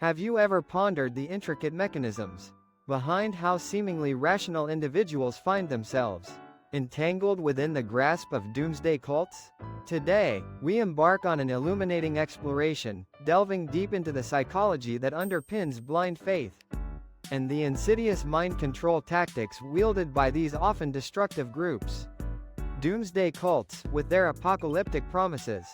Have you ever pondered the intricate mechanisms behind how seemingly rational individuals find themselves entangled within the grasp of doomsday cults? Today, we embark on an illuminating exploration, delving deep into the psychology that underpins blind faith and the insidious mind control tactics wielded by these often destructive groups. Doomsday cults, with their apocalyptic promises,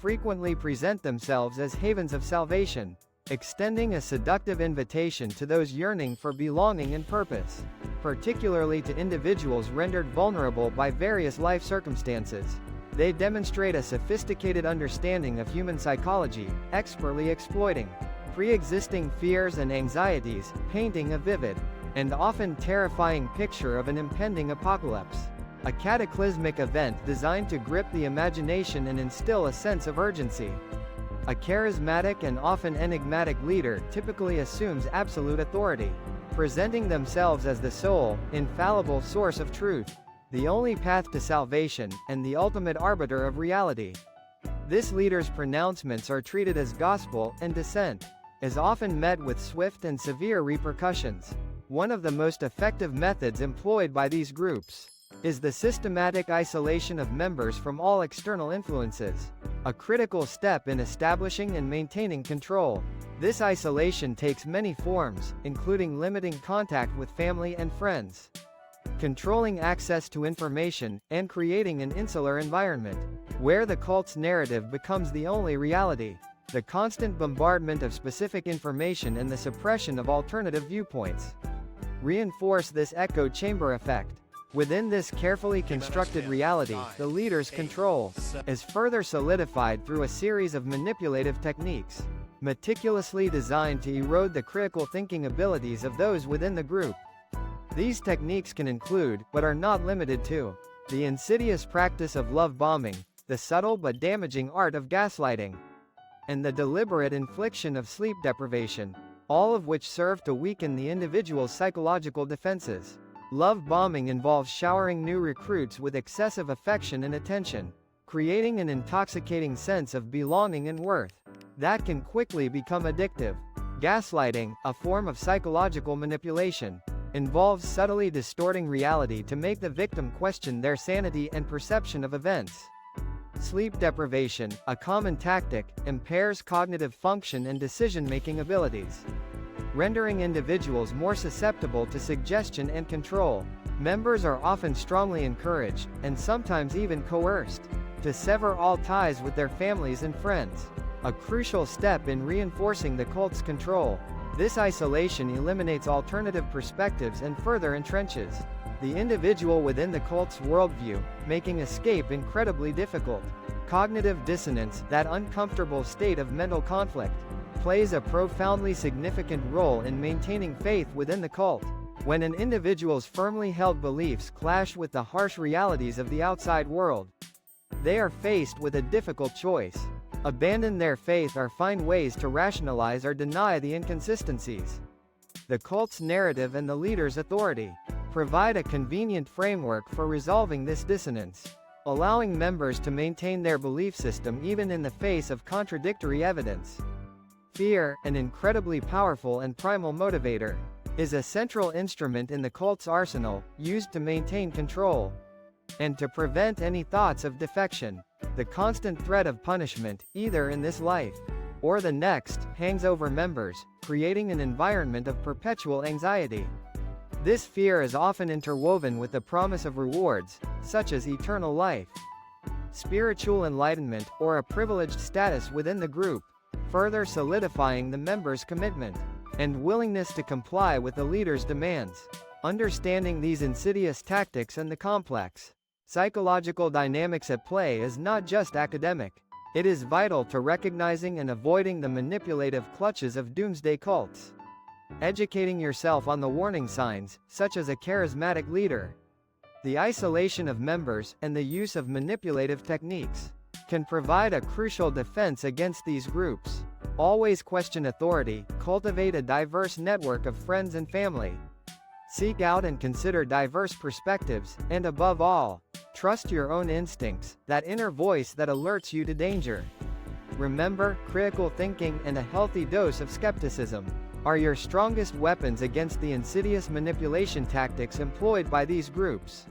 frequently present themselves as havens of salvation, extending a seductive invitation to those yearning for belonging and purpose, particularly to individuals rendered vulnerable by various life circumstances. They demonstrate a sophisticated understanding of human psychology, expertly exploiting pre-existing fears and anxieties, painting a vivid and often terrifying picture of an impending apocalypse, a cataclysmic event designed to grip the imagination and instill a sense of urgency. A charismatic and often enigmatic leader typically assumes absolute authority, presenting themselves as the sole, infallible source of truth, the only path to salvation, and the ultimate arbiter of reality. This leader's pronouncements are treated as gospel, and dissent is often met with swift and severe repercussions. One of the most effective methods employed by these groups is the systematic isolation of members from all external influences, a critical step in establishing and maintaining control. This isolation takes many forms, including limiting contact with family and friends, controlling access to information, and creating an insular environment where the cult's narrative becomes the only reality. The constant bombardment of specific information and the suppression of alternative viewpoints reinforce this echo chamber effect. Within this carefully constructed reality, the leader's control is further solidified through a series of manipulative techniques, meticulously designed to erode the critical thinking abilities of those within the group. These techniques can include, but are not limited to, the insidious practice of love bombing, the subtle but damaging art of gaslighting, and the deliberate infliction of sleep deprivation, all of which serve to weaken the individual's psychological defenses. Love bombing involves showering new recruits with excessive affection and attention, creating an intoxicating sense of belonging and worth that can quickly become addictive. Gaslighting, a form of psychological manipulation, involves subtly distorting reality to make the victim question their sanity and perception of events. Sleep deprivation, a common tactic, impairs cognitive function and decision-making abilities, rendering individuals more susceptible to suggestion and control. Members are often strongly encouraged, and sometimes even coerced, to sever all ties with their families and friends, a crucial step in reinforcing the cult's control. This isolation eliminates alternative perspectives and further entrenches the individual within the cult's worldview, making escape incredibly difficult. Cognitive dissonance, that uncomfortable state of mental conflict, plays a profoundly significant role in maintaining faith within the cult. When an individual's firmly held beliefs clash with the harsh realities of the outside world, they are faced with a difficult choice: abandon their faith or find ways to rationalize or deny the inconsistencies. The cult's narrative and the leader's authority provide a convenient framework for resolving this dissonance, allowing members to maintain their belief system even in the face of contradictory evidence. Fear, an incredibly powerful and primal motivator, is a central instrument in the cult's arsenal, used to maintain control and to prevent any thoughts of defection. The constant threat of punishment, either in this life or the next, hangs over members, creating an environment of perpetual anxiety. This fear is often interwoven with the promise of rewards, such as eternal life, spiritual enlightenment, or a privileged status within the group, further solidifying the members' commitment and willingness to comply with the leader's demands. Understanding these insidious tactics and the complex psychological dynamics at play is not just academic. It is vital to recognizing and avoiding the manipulative clutches of doomsday cults. Educating yourself on the warning signs, such as a charismatic leader, the isolation of members, and the use of manipulative techniques, can provide a crucial defense against these groups. Always question authority, cultivate a diverse network of friends and family, seek out and consider diverse perspectives, and above all, trust your own instincts, that inner voice that alerts you to danger. Remember, critical thinking and a healthy dose of skepticism are your strongest weapons against the insidious manipulation tactics employed by these groups.